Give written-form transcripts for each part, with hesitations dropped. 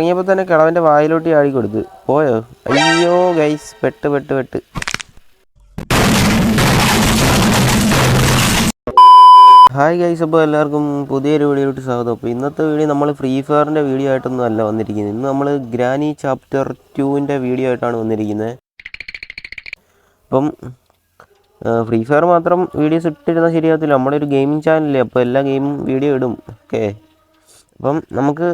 ഇറങ്ങിയപ്പോൾ തന്നെ കിളവൻ്റെ വായിലോട്ട് ചാടി കൊടുത്ത് പോയോ. അയ്യോ ഗൈസ്, പെട്ട്. ഹായ് ഗൈസ്, അപ്പോൾ എല്ലാവർക്കും പുതിയൊരു വീഡിയോയിലോട്ട് സ്വാഗതം. അപ്പോൾ ഇന്നത്തെ വീഡിയോ നമ്മൾ ഫ്രീ ഫയറിൻ്റെ വീഡിയോ ആയിട്ടൊന്നും അല്ല വന്നിരിക്കുന്നത്. ഇന്ന് നമ്മൾ ഗ്രാനി ചാപ്റ്റർ 2ൻ്റെ വീഡിയോ ആയിട്ടാണ് വന്നിരിക്കുന്നത്. അപ്പം ഫ്രീ ഫയർ മാത്രം വീഡിയോസ് ഇട്ടിരുന്നാൽ ശരിയാകത്തില്ല, നമ്മുടെ ഒരു ഗെയിമിംഗ് ചാനലല്ലേ, അപ്പോൾ എല്ലാ ഗെയിമും വീഡിയോ ഇടും. ഓക്കെ, അപ്പം നമുക്ക്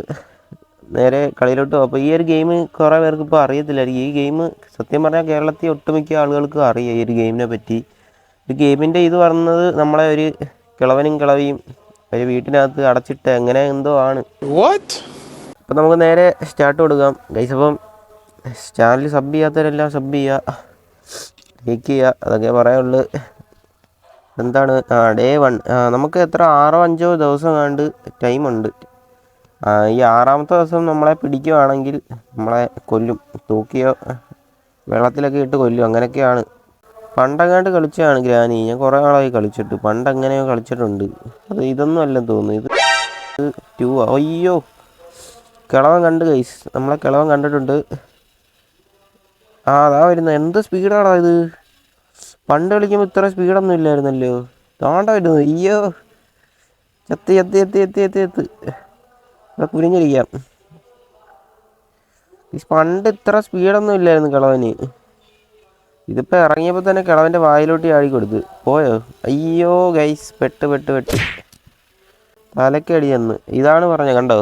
നേരെ കളിയിലോട്ട് പോകും. അപ്പോൾ ഈ ഒരു ഗെയിം കുറേ പേർക്ക് ഇപ്പോൾ അറിയത്തില്ലായിരിക്കും. ഈ ഗെയിം സത്യം പറഞ്ഞാൽ കേരളത്തിൽ ഒട്ടുമിക്ക ആളുകൾക്ക് അറിയാം ഈ ഒരു ഗെയിമിനെ പറ്റി. ഈ ഗെയിമിൻ്റെ ഇത് പറഞ്ഞത് നമ്മളെ ഒരു കിളവനും കിളവിയും ഒരു വീട്ടിനകത്ത് അടച്ചിട്ട് അങ്ങനെ എന്തോ ആണ്. അപ്പം നമുക്ക് നേരെ സ്റ്റാർട്ട് കൊടുക്കാം ഗൈസ്. അപ്പം ചാനൽ സബ് ചെയ്യാത്തവരെല്ലാം സബ് ചെയ്യുക, ലൈക്ക് ചെയ്യുക, അതൊക്കെ പറയാനുള്ളൂ. എന്താണ് ഡേ 1 നമുക്ക് എത്ര 6-5 ദിവസം കണ്ട് ടൈമുണ്ട്. ഈ 6ാമത്തെ ദിവസം നമ്മളെ പിടിക്കുകയാണെങ്കിൽ നമ്മളെ കൊല്ലും, തൂക്കിയോ വെള്ളത്തിലൊക്കെ ഇട്ട് കൊല്ലും. അങ്ങനെയൊക്കെയാണ്. പണ്ടങ്ങാണ്ട് കളിച്ചതാണ് ഗ്രാനി. ഞാൻ കുറേ നാളായി കളിച്ചിട്ട്. പണ്ടെങ്ങനെയോ കളിച്ചിട്ടുണ്ട്. അത് ഇതൊന്നും അല്ലെന്ന് തോന്നുന്നു, ഇത് 2. അയ്യോ, കിളവൻ കണ്ട് ഗൈസ്, നമ്മളെ കിളവൻ കണ്ടിട്ടുണ്ട്. അതാ വരുന്നത്. എന്ത് സ്പീഡാണോ ഇത്! പണ്ട് കളിക്കുമ്പോൾ ഇത്ര സ്പീഡൊന്നും ഇല്ലായിരുന്നല്ലോ. താണ്ട വരുന്നത്. അയ്യോ, എത്തി കുനിഞ്ഞിരിക്കാം. പണ്ട് ഇത്ര സ്പീഡൊന്നും ഇല്ലായിരുന്നു കിളവന്. ഇതിപ്പോൾ ഇറങ്ങിയപ്പോൾ തന്നെ കിളവൻ്റെ വായിലോട്ട് ചാടി കൊടുത്ത് പോയോ. അയ്യോ ഗൈസ്, പെട്ട് തലക്കടി ചെന്ന്. ഇതാണ് പറഞ്ഞത്, കണ്ടോ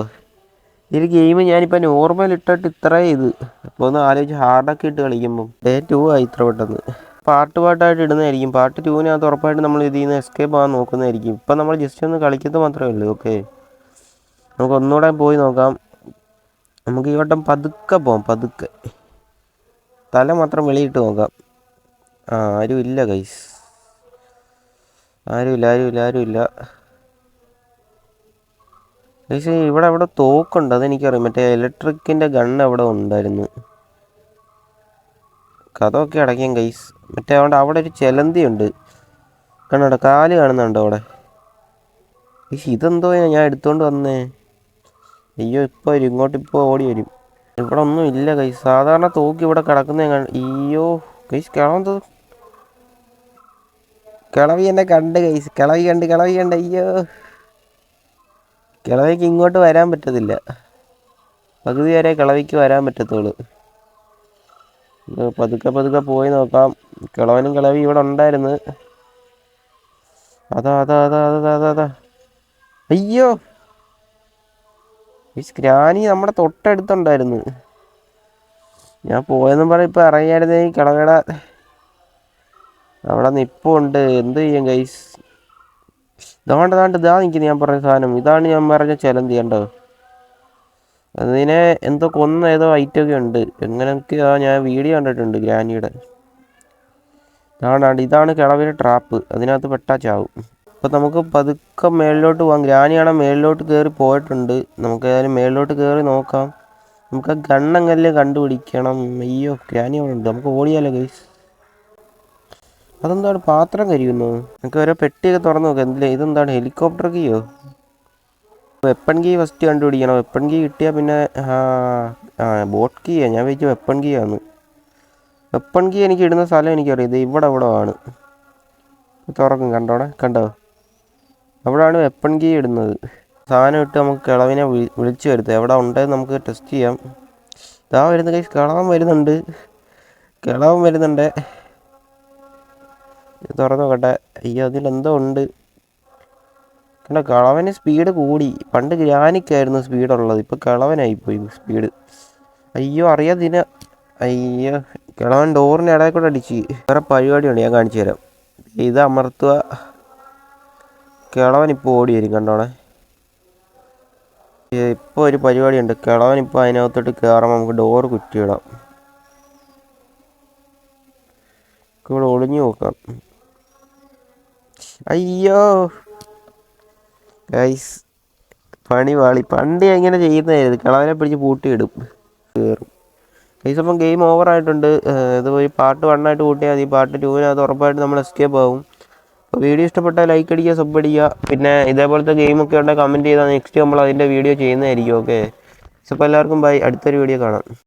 ഈ ഗെയിം ഞാനിപ്പോൾ നോർമൽ ഇട്ടിട്ട് ഇത്രയും ഇത്. അപ്പോൾ ഒന്ന് ആലോചിച്ച് ഹാർഡൊക്കെ ഇട്ട് കളിക്കുമ്പം ഡേ 2 ആയി ഇത്ര പെട്ടെന്ന്. പാട്ടായിട്ട് ഇടുന്നതായിരിക്കും. പാർട്ട് 2-നകത്ത് ഉറപ്പായിട്ട് നമ്മൾ ഇതിൽ നിന്ന് എസ്കേപ്പ് ആകാൻ നോക്കുന്നതായിരിക്കും. ഇപ്പം നമ്മൾ ജസ്റ്റ് ഒന്ന് കളിക്കുന്നത് മാത്രമേ ഉള്ളൂ. ഓക്കെ, നമുക്ക് ഒന്നുകൂടെ പോയി നോക്കാം. നമുക്ക് ഈ വട്ടം പതുക്കെ പോകാം, പതുക്കെ. തല മാത്രം വെളിയിട്ട് നോക്കാം. ആരുമില്ല ഗൈസ്, ആരുമില്ല ഗൈസ്. ഇവിടെ തോക്കുണ്ട്, അതെനിക്കറിയാം. മറ്റേ ഇലക്ട്രിക്കിൻ്റെ ഗണ്ണ് അവിടെ ഉണ്ടായിരുന്നു. കഥമൊക്കെ അടയ്ക്കാം ഗൈസ്. മറ്റേ അവിടെ ഒരു ചെലന്തി ഉണ്ട്, കണ്ണട കാല് കാണുന്നുണ്ടോ അവിടെ ഗൈസ്? ഇതെന്തോ ഞാൻ എടുത്തുകൊണ്ട് വന്നേ. അയ്യോ, ഇപ്പോൾ വരും, ഇങ്ങോട്ടിപ്പോൾ ഓടി വരും. ഇവിടെ ഒന്നും ഇല്ല ഗൈസ്. സാധാരണ തോക്ക് ഇവിടെ കിടക്കുന്നേ. അയ്യോ ഗൈസ്, കിളവി എന്നെ കണ്ട് ഗൈസ്. കിളവി കണ്ട്. അയ്യോ, കിളവിക്ക് ഇങ്ങോട്ട് വരാൻ പറ്റത്തില്ല. പകുതി വരെ കിളവിക്ക് വരാൻ പറ്റത്തുള്ളൂ. പതുക്കെ പോയി നോക്കാം. കിളവനും കിളവി ഇവിടെ ഉണ്ടായിരുന്നു. അതാ. അയ്യോ ഈ ഗ്രാനി നമ്മുടെ തൊട്ടടുത്തുണ്ടായിരുന്നു. ഞാൻ പോയെന്നും പറഞ്ഞ് ഇപ്പം ഇറങ്ങിയായിരുന്നേ. കിളവിയുടെ അവിടെ നിപ്പുണ്ട്. എന്ത് ചെയ്യും ഗൈസ്? ഇതാ നിൽക്കുന്നു ഞാൻ പറഞ്ഞ സാധനം. ഇതാണ് ഞാൻ പറഞ്ഞ ചെലന്തി, കണ്ടോ? അതിനെ എന്തോ കൊന്ന ഏതോ ഐറ്റമൊക്കെ ഉണ്ട്. എങ്ങനെയൊക്കെയാ ഞാൻ വീഡിയോ കണ്ടിട്ടുണ്ട് ഗ്രാനിയുടെ. ഇതാണ് കിളവിൻ്റെ ട്രാപ്പ്. അതിനകത്ത് പെട്ടാ ചാവും. അപ്പോൾ നമുക്ക് പതുക്കെ മേളിലോട്ട് പോകാം. ഗ്രാനിയാണെ മേളിലോട്ട് കയറി പോയിട്ടുണ്ട്. നമുക്ക് ഏതായാലും മേളിലോട്ട് കയറി നോക്കാം. നമുക്ക് ആ ഗണ്ണെങ്കിലും കണ്ടുപിടിക്കണം. അയ്യോ, ഗ്രാനി അവിടെ ഉണ്ട്. നമുക്ക് ഓടിയാലോ ഗൈസ്. അതെന്താണ് പാത്രം കരിയുന്നു? നമുക്ക് ഓരോ പെട്ടിയൊക്കെ തുറന്ന് നോക്കാം. എന്തിനാ ഇതെന്താണ്? ഹെലികോപ്റ്റർ കീയോ? വെപ്പൺ കീ ഫസ്റ്റ് കണ്ടുപിടിക്കണം. വെപ്പൺ കീ കിട്ടിയാൽ പിന്നെ ബോട്ട് കീയാ. ഞാൻ വെച്ച് വെപ്പൺ കീ ആണ്. വെപ്പൺ കീ എനിക്ക് ഇടുന്ന സ്ഥലം എനിക്കറിയാം. ഇത് ഇവിടെ ആണ്. തുറക്കും, കണ്ടോ? അവിടെയാണ് വെപ്പൺ കീ ഇടുന്നത്. സാധനം ഇട്ട് നമുക്ക് കിളവിനെ വിളിച്ചു വരുത്താം. എവിടെ ഉണ്ടെന്ന് നമുക്ക് ടെസ്റ്റ് ചെയ്യാം. ഇതാ വരുന്ന കൈസ്, കിളവൻ വരുന്നുണ്ട്. തുറന്നു നോക്കട്ടെ. അയ്യോ, അതിലെന്തോ ഉണ്ട്. കണ്ടോ, കിളവന് സ്പീഡ് കൂടി. പണ്ട് ഗ്രാനിക്കായിരുന്നു സ്പീഡുള്ളത്, ഇപ്പോൾ കിളവനായിപ്പോയി സ്പീഡ്. അയ്യോ, അറിയാതിന്. അയ്യോ, കിളവൻ ഡോറിന് ഇടയിൽ കൂടെ അടിച്ച്. വേറെ പരിപാടിയുണ്ട്, ഞാൻ കാണിച്ചു തരാം. ഇത് അമർത്തുക. കിളവൻ ഇപ്പോൾ ഓടി വരും, കണ്ടോണേ. ഇപ്പോൾ ഒരു പരിപാടിയുണ്ട്. കിളവൻ ഇപ്പോൾ അതിനകത്തോട്ട് കയറുമ്പോൾ നമുക്ക് ഡോറ് കുറ്റിയിടാം. ഇവിടെ ഒളിഞ്ഞു നോക്കാം. അയ്യോ ഗൈസ്, പണി പാളി. പണ്ട് എങ്ങനെ ചെയ്യുന്നതായിരുന്നു, കിളവനെ പിടിച്ച് പൂട്ടിയിടും, കയറും ഗൈസ്. അപ്പം ഗെയിം ഓവറായിട്ടുണ്ട്. ഇത് പോയി പാർട്ട് 1 ആയിട്ട് കൂട്ടിയാൽ മതി. പാർട്ട് 2-നകത്ത് ഉറപ്പായിട്ട് നമ്മൾ എസ്കേപ്പ് ആവും. അപ്പോൾ വീഡിയോ ഇഷ്ടപ്പെട്ടാൽ ലൈക്ക് അടിക്കുക, സബ് അടിക്കുക. പിന്നെ ഇതേപോലത്തെ ഗെയിമൊക്കെ ഉണ്ടെങ്കിൽ കമൻറ്റ് ചെയ്താൽ നെക്സ്റ്റ് നമ്മൾ അതിൻ്റെ വീഡിയോ ചെയ്യുന്നതായിരിക്കും. ഓക്കെ. അപ്പോൾ എല്ലാവർക്കും ബൈ, അടുത്തൊരു വീഡിയോ കാണാം.